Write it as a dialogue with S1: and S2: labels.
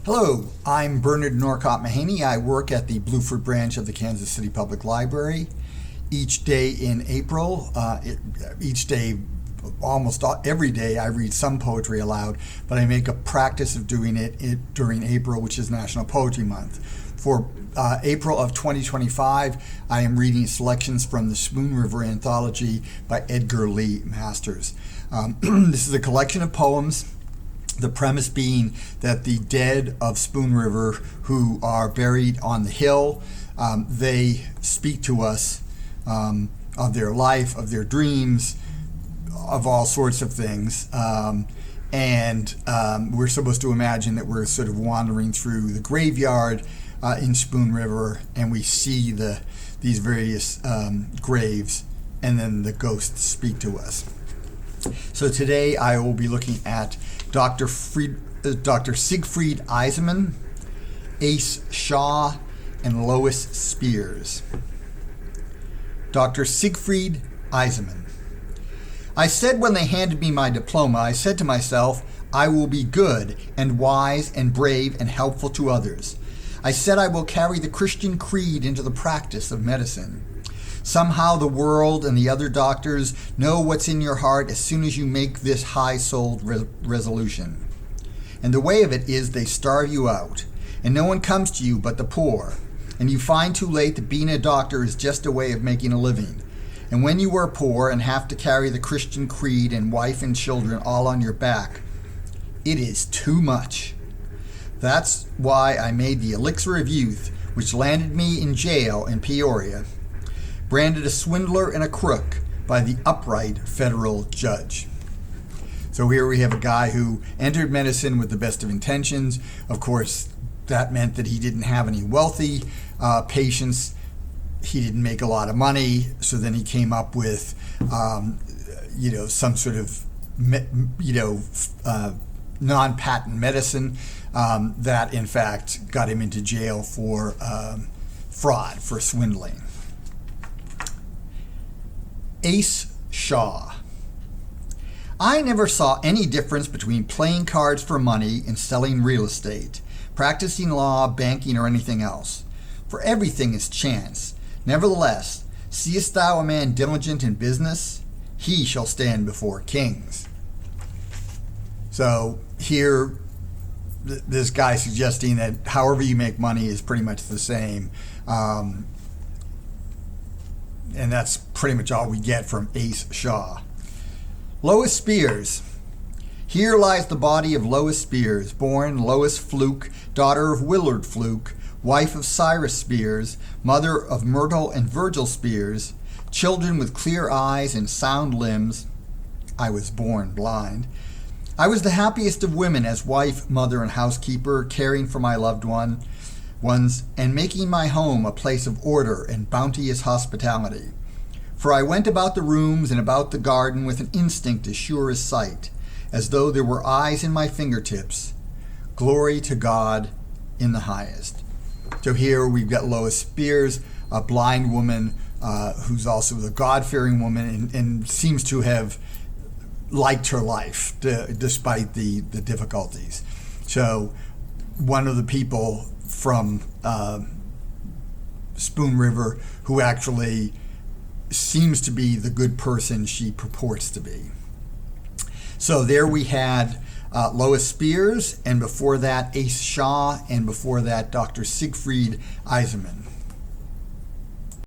S1: Hello, I'm Bernard Norcott-Mahany. I work at the Blueford branch of the Kansas City Public Library. Each day in April, almost every day, I read some poetry aloud, but I make a practice of doing it during April, which is National Poetry Month. For April of 2025, I am reading selections from the Spoon River Anthology by Edgar Lee Masters. This is a collection of poems. The premise being that the dead of Spoon River who are buried on the hill, they speak to us of their life, of their dreams, of all sorts of things. And we're supposed to imagine that we're sort of wandering through the graveyard in Spoon River, and we see these various graves, and then the ghosts speak to us. So today I will be looking at Dr. Siegfried Iseman, Ace Shaw, and Lois Spears. Dr. Siegfried Iseman. I said when they handed me my diploma, I said to myself, I will be good and wise and brave and helpful to others. I said I will carry the Christian creed into the practice of medicine. Somehow the world and the other doctors know what's in your heart as soon as you make this high-souled resolution. And the way of it is they starve you out, and no one comes to you but the poor, and you find too late that being a doctor is just a way of making a living. And when you are poor and have to carry the Christian creed and wife and children all on your back, it is too much. That's why I made the Elixir of Youth, which landed me in jail in Peoria, branded a swindler and a crook by the upright federal judge. So here we have a guy who entered medicine with the best of intentions. Of course, that meant that he didn't have any wealthy patients. He didn't make a lot of money, so then he came up with, some sort of, non-patent medicine that, in fact, got him into jail for fraud, for swindling. Ace Shaw. I never saw any difference between playing cards for money and selling real estate, practicing law, banking, or anything else. For everything is chance. Nevertheless, seest thou a man diligent in business? He shall stand before kings. So here, this guy suggesting that however you make money is pretty much the same. And that's pretty much all we get from Ace Shaw. Lois Spears. Here lies the body of Lois Spears, born Lois Fluke, daughter of Willard Fluke, wife of Cyrus Spears, mother of Myrtle and Virgil Spears, children with clear eyes and sound limbs. I was born blind. I was the happiest of women as wife, mother, and housekeeper, caring for my loved ones, and making my home a place of order and bounteous hospitality. For I went about the rooms and about the garden with an instinct as sure as sight, as though there were eyes in my fingertips. Glory to God in the highest. So here we've got Lois Spears, a blind woman who's also a God-fearing woman and seems to have liked her life despite the difficulties. So one of the people from Spoon River who actually seems to be the good person she purports to be. So there we had Lois Spears, and before that Ace Shaw, and before that Dr. Siegfried Iseman.